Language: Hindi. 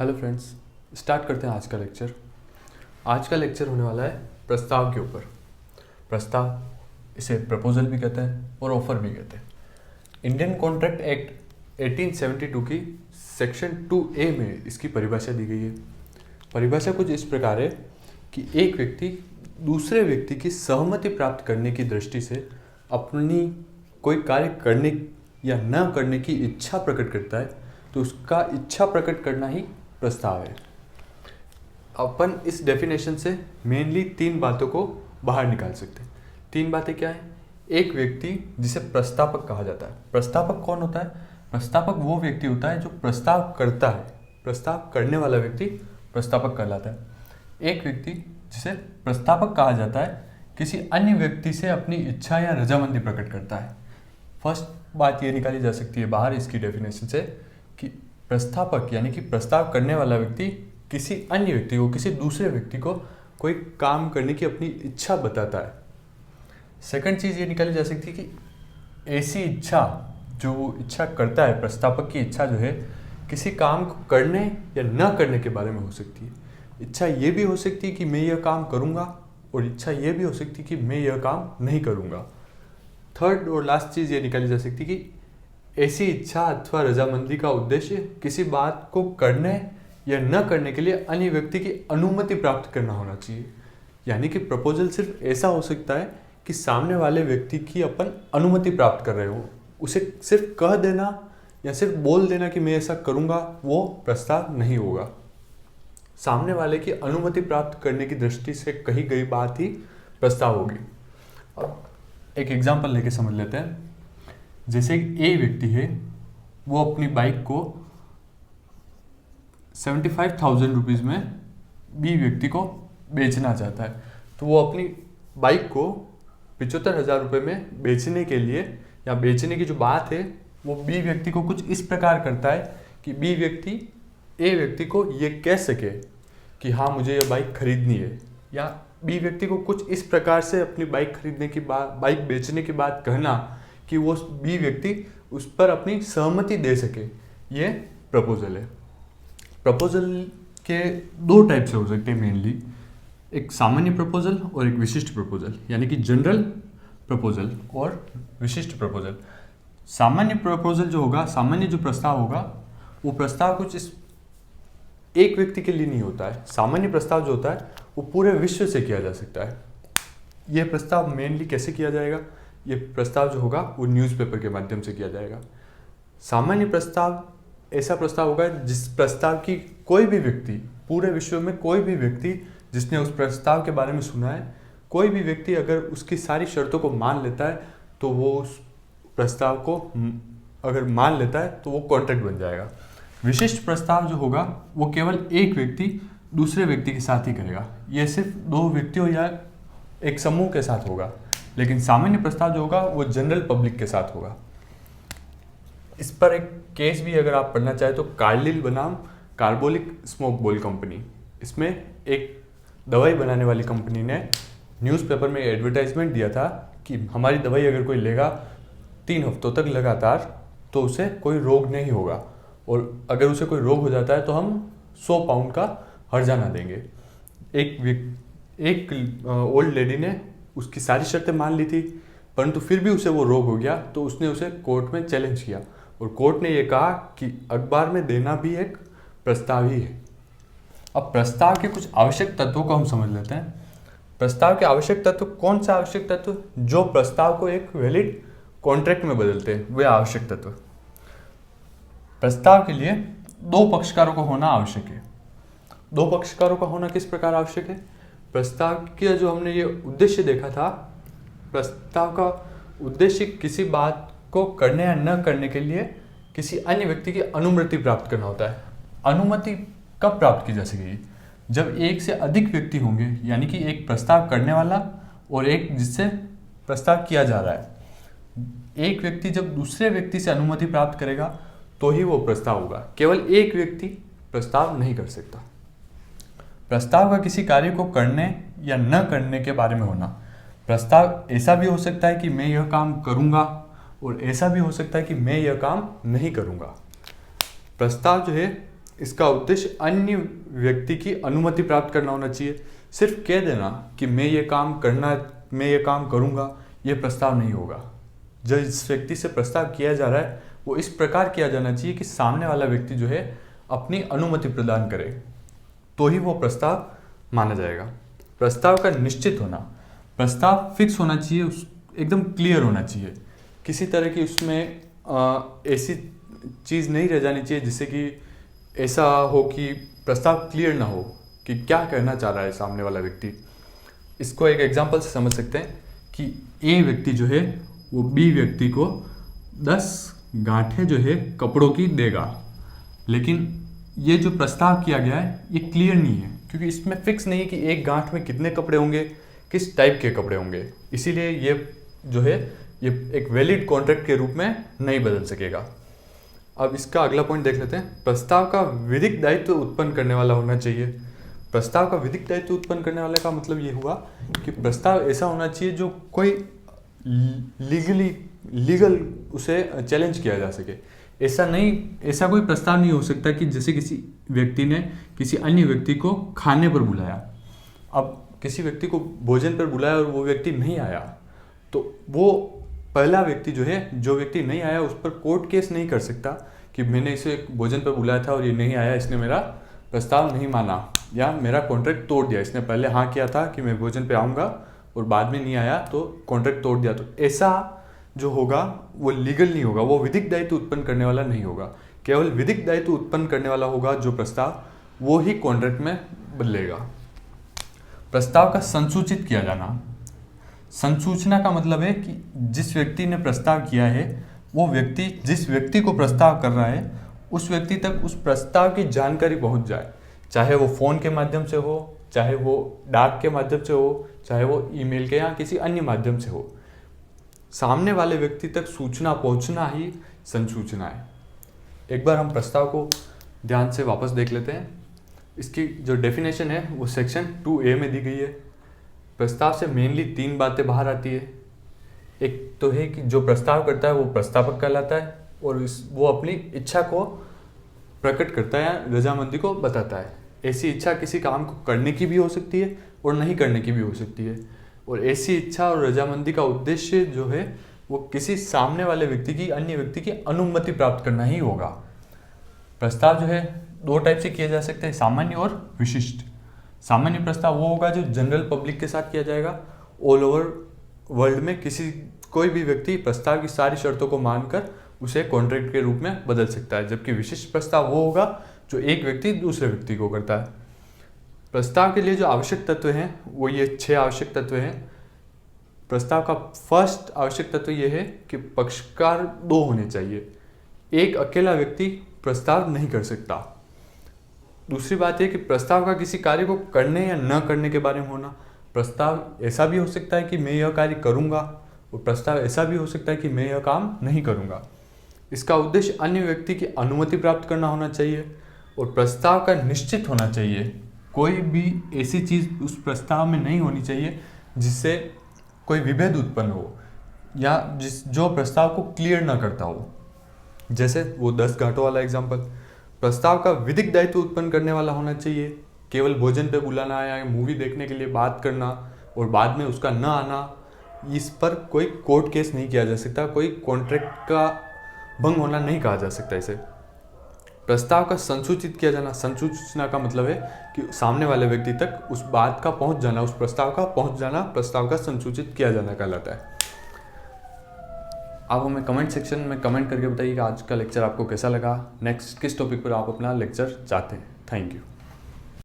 हेलो फ्रेंड्स, स्टार्ट करते हैं आज का लेक्चर। आज का लेक्चर होने वाला है प्रस्ताव के ऊपर। प्रस्ताव, इसे प्रपोजल भी कहते हैं और ऑफर भी कहते हैं। इंडियन कॉन्ट्रैक्ट एक्ट 1872 की सेक्शन 2A में इसकी परिभाषा दी गई है। परिभाषा कुछ इस प्रकार है कि एक व्यक्ति दूसरे व्यक्ति की सहमति प्राप्त करने की दृष्टि से अपनी कोई कार्य करने या न करने की इच्छा प्रकट करता है तो उसका इच्छा प्रकट करना ही प्रस्ताव है। अपन इस डेफिनेशन से मेनली 3 बातों को बाहर निकाल सकते हैं। 3 बातें क्या हैं? एक व्यक्ति जिसे प्रस्तावक कहा जाता है। प्रस्तावक कौन होता है? प्रस्तावक वो व्यक्ति होता है जो प्रस्ताव करता है। प्रस्ताव करने वाला व्यक्ति प्रस्तावक कहलाता है। एक व्यक्ति जिसे प्रस्तावक कहा जाता है किसी अन्य व्यक्ति से अपनी इच्छा या रजामंदी प्रकट करता है। फर्स्ट बात ये निकाली जा सकती है बाहर इसकी डेफिनेशन से कि प्रस्तावक यानी कि प्रस्ताव करने वाला व्यक्ति किसी अन्य व्यक्ति को, किसी दूसरे व्यक्ति को कोई काम करने की अपनी इच्छा बताता है। सेकंड चीज़ ये निकाली जा सकती है कि ऐसी इच्छा जो वो इच्छा करता है, प्रस्तावक की इच्छा जो है किसी काम को करने या न करने के बारे में हो सकती है। इच्छा ये भी हो सकती है कि मैं यह काम करूँगा और इच्छा ये भी हो सकती है कि मैं यह काम नहीं करूँगा। थर्ड और लास्ट चीज़ ये निकाली जा सकती है कि ऐसी इच्छा अथवा रजामंदी का उद्देश्य किसी बात को करने या न करने के लिए अन्य व्यक्ति की अनुमति प्राप्त करना होना चाहिए। यानी कि प्रपोजल सिर्फ ऐसा हो सकता है कि सामने वाले व्यक्ति की अपन अनुमति प्राप्त कर रहे हो। उसे सिर्फ कह देना या सिर्फ बोल देना कि मैं ऐसा करूँगा, वो प्रस्ताव नहीं होगा। सामने वाले की अनुमति प्राप्त करने की दृष्टि से कही गई बात ही प्रस्ताव होगी। अब एक एग्जाम्पल लेके समझ लेते हैं। जैसे ए व्यक्ति है, वो अपनी बाइक को 75,000 रुपीज़ में बी व्यक्ति को बेचना चाहता है। तो वो अपनी बाइक को 75,000 रुपये में बेचने के लिए या बेचने की जो बात है वो बी व्यक्ति को कुछ इस प्रकार करता है कि बी व्यक्ति ए व्यक्ति को ये कह सके कि हाँ मुझे ये बाइक खरीदनी है, या बी व्यक्ति को कुछ इस प्रकार से अपनी बाइक खरीदने की बात, बाइक बेचने की बात कहना कि वो बी व्यक्ति उस पर अपनी सहमति दे सके। ये प्रपोजल है। प्रपोजल के 2 टाइप से हो सकते हैं मेनली, एक सामान्य प्रपोजल और एक विशिष्ट प्रपोजल, यानी कि जनरल प्रपोजल और विशिष्ट प्रपोजल। सामान्य प्रपोजल जो होगा, सामान्य जो प्रस्ताव होगा, वो प्रस्ताव कुछ इस एक व्यक्ति के लिए नहीं होता है। सामान्य प्रस्ताव जो होता है वो पूरे विश्व से किया जा सकता है। यह प्रस्ताव मेनली कैसे किया जाएगा? ये प्रस्ताव जो होगा वो न्यूज़पेपर के माध्यम से किया जाएगा। सामान्य प्रस्ताव ऐसा प्रस्ताव होगा जिस प्रस्ताव की कोई भी व्यक्ति, पूरे विश्व में कोई भी व्यक्ति जिसने उस प्रस्ताव के बारे में सुना है, कोई भी व्यक्ति अगर उसकी सारी शर्तों को मान लेता है तो वो उस प्रस्ताव को अगर मान लेता है तो वो कॉन्ट्रैक्ट बन जाएगा। विशिष्ट प्रस्ताव जो होगा वो केवल एक व्यक्ति दूसरे व्यक्ति के साथ ही करेगा। यह सिर्फ 2 व्यक्तियों या एक समूह के साथ होगा। लेकिन सामान्य प्रस्ताव जो होगा वो जनरल पब्लिक के साथ होगा। इस पर एक केस भी अगर आप पढ़ना चाहें तो कार्लिल बनाम कार्बोलिक स्मोक बॉल कंपनी, इसमें एक दवाई बनाने वाली कंपनी ने न्यूज़पेपर में एडवर्टाइजमेंट दिया था कि हमारी दवाई अगर कोई लेगा 3 हफ्तों तक लगातार तो उसे कोई रोग नहीं होगा, और अगर उसे कोई रोग हो जाता है तो हम 100 पाउंड का हर्जाना देंगे। एक ओल्ड लेडी ने उसकी सारी शर्तें मान ली थी, परंतु फिर भी उसे वो रोग हो गया तो उसने उसे कोर्ट में चैलेंज किया, और कोर्ट ने ये कहा कि अखबार में देना भी एक प्रस्ताव ही है। अब प्रस्ताव के कुछ आवश्यक तत्वों को हम समझ लेते हैं। प्रस्ताव के आवश्यक तत्व, कौन सा आवश्यक तत्व? जो प्रस्ताव को एक वैलिड कॉन्ट्रैक्ट में बदलते हैं, वे आवश्यक तत्व। प्रस्ताव के लिए 2 पक्षकारों का होना आवश्यक है। 2 पक्षकारों का होना किस प्रकार आवश्यक है? प्रस्ताव का जो हमने ये उद्देश्य देखा था, प्रस्ताव का उद्देश्य किसी बात को करने या न करने के लिए किसी अन्य व्यक्ति की अनुमति प्राप्त करना होता है। अनुमति कब प्राप्त की जा सकेगी? जब एक से अधिक व्यक्ति होंगे, यानी कि एक प्रस्ताव करने वाला और एक जिससे प्रस्ताव किया जा रहा है। एक व्यक्ति जब दूसरे व्यक्ति से अनुमति प्राप्त करेगा तो ही वो प्रस्ताव होगा। केवल एक व्यक्ति प्रस्ताव नहीं कर सकता। प्रस्ताव का किसी कार्य को करने या न करने के बारे में होना। प्रस्ताव ऐसा भी हो सकता है कि मैं यह काम करूँगा, और ऐसा भी हो सकता है कि मैं यह काम नहीं करूँगा। प्रस्ताव जो है इसका उद्देश्य अन्य व्यक्ति की अनुमति प्राप्त करना होना चाहिए। सिर्फ कह देना कि मैं ये काम करूँगा, ये प्रस्ताव नहीं होगा। जिस व्यक्ति से प्रस्ताव किया जा रहा है वो इस प्रकार किया जाना चाहिए कि सामने वाला व्यक्ति जो है अपनी अनुमति प्रदान करे, तो ही वो प्रस्ताव माना जाएगा। प्रस्ताव का निश्चित होना, प्रस्ताव फिक्स होना चाहिए, एकदम क्लियर होना चाहिए। किसी तरह की उसमें ऐसी चीज़ नहीं रह जानी चाहिए जिससे कि ऐसा हो कि प्रस्ताव क्लियर ना हो कि क्या कहना चाह रहा है सामने वाला व्यक्ति। इसको एक एग्जांपल से समझ सकते हैं कि ए व्यक्ति जो है वो बी व्यक्ति को 10 गांठें जो है कपड़ों की देगा, लेकिन ये जो प्रस्ताव किया गया है ये क्लियर नहीं है, क्योंकि इसमें फिक्स नहीं है कि एक गांठ में कितने कपड़े होंगे, किस टाइप के कपड़े होंगे। इसीलिए ये जो है ये एक वैलिड कॉन्ट्रैक्ट के रूप में नहीं बदल सकेगा। अब इसका अगला पॉइंट देख लेते हैं। प्रस्ताव का विधिक दायित्व उत्पन्न करने वाला होना चाहिए। प्रस्ताव का विधिक दायित्व उत्पन्न करने वाले का मतलब ये हुआ कि प्रस्ताव ऐसा होना चाहिए जो कोई लीगल उसे चैलेंज किया जा सके। ऐसा कोई प्रस्ताव नहीं हो सकता कि जैसे किसी व्यक्ति ने किसी अन्य व्यक्ति को खाने पर बुलाया, अब किसी व्यक्ति को भोजन पर बुलाया और वो व्यक्ति नहीं आया, तो वो पहला व्यक्ति जो व्यक्ति नहीं आया उस पर कोर्ट केस नहीं कर सकता कि मैंने इसे भोजन पर बुलाया था और ये नहीं आया, इसने मेरा प्रस्ताव नहीं माना या मेरा कॉन्ट्रैक्ट तोड़ दिया। इसने पहले हाँ किया था कि मैं भोजन पे आऊँगा और बाद में नहीं आया तो कॉन्ट्रैक्ट तोड़ दिया। तो ऐसा जो होगा वो लीगल नहीं होगा, वो विधिक दायित्व उत्पन्न करने वाला नहीं होगा। केवल विधिक दायित्व उत्पन्न करने वाला होगा जो प्रस्ताव, वो ही कॉन्ट्रैक्ट में बदलेगा। प्रस्ताव का संसूचित किया जाना। संसूचना का मतलब है कि जिस व्यक्ति ने प्रस्ताव किया है वो व्यक्ति जिस व्यक्ति को प्रस्ताव कर रहा है उस व्यक्ति तक उस प्रस्ताव की जानकारी पहुंच जाए, चाहे वो फ़ोन के माध्यम से हो, चाहे वो डाक के माध्यम से हो, चाहे वो ईमेल के या किसी अन्य माध्यम से हो। सामने वाले व्यक्ति तक सूचना पहुंचना ही संसूचना है। एक बार हम प्रस्ताव को ध्यान से वापस देख लेते हैं। इसकी जो डेफिनेशन है वो सेक्शन 2A में दी गई है। प्रस्ताव से मेनली 3 बातें बाहर आती है। एक तो है कि जो प्रस्ताव करता है वो प्रस्तावक कहलाता है और वो अपनी इच्छा को प्रकट करता है या रजामंदी को बताता है। ऐसी इच्छा किसी काम को करने की भी हो सकती है और नहीं करने की भी हो सकती है, और ऐसी इच्छा और रजामंदी का उद्देश्य जो है वो किसी सामने वाले व्यक्ति की, अन्य व्यक्ति की अनुमति प्राप्त करना ही होगा। प्रस्ताव जो है 2 टाइप से किया जा सकता है, सामान्य और विशिष्ट। सामान्य प्रस्ताव वो होगा जो जनरल पब्लिक के साथ किया जाएगा। ऑल ओवर वर्ल्ड में कोई भी व्यक्ति प्रस्ताव की सारी शर्तों को मानकर उसे कॉन्ट्रैक्ट के रूप में बदल सकता है, जबकि विशिष्ट प्रस्ताव वो होगा जो एक व्यक्ति दूसरे व्यक्ति को करता है। प्रस्ताव के लिए जो आवश्यक तत्व हैं वो ये 6 आवश्यक तत्व हैं। प्रस्ताव का फर्स्ट आवश्यक तत्व ये है कि पक्षकार 2 होने चाहिए। एक अकेला व्यक्ति प्रस्ताव नहीं कर सकता। दूसरी बात यह कि प्रस्ताव का किसी कार्य को करने या न करने के बारे में होना। प्रस्ताव ऐसा भी हो सकता है कि मैं यह कार्य करूँगा, और प्रस्ताव ऐसा भी हो सकता है कि मैं यह काम नहीं करूँगा। इसका उद्देश्य अन्य व्यक्ति की अनुमति प्राप्त करना होना चाहिए और प्रस्ताव का निश्चित होना चाहिए। कोई भी ऐसी चीज़ उस प्रस्ताव में नहीं होनी चाहिए जिससे कोई विभेद उत्पन्न हो या जो प्रस्ताव को क्लियर ना करता हो। जैसे वो 10 गांठों वाला एग्जाम्पल। प्रस्ताव का विधिक दायित्व उत्पन्न करने वाला होना चाहिए। केवल भोजन पे बुलाना या मूवी देखने के लिए बात करना और बाद में उसका न आना, इस पर कोई कोर्ट केस नहीं किया जा सकता, कोई कॉन्ट्रैक्ट का भंग होना नहीं कहा जा सकता इसे। प्रस्ताव का संसूचित किया जाना। संसूचना का मतलब है कि सामने वाले व्यक्ति तक उस बात का पहुंच जाना, उस प्रस्ताव का पहुंच जाना, प्रस्ताव का संसूचित किया जाना कहलाता है। आप हमें कमेंट सेक्शन में कमेंट करके बताइए कि आज का लेक्चर आपको कैसा लगा, नेक्स्ट किस टॉपिक पर आप अपना लेक्चर चाहते हैं। Thank you.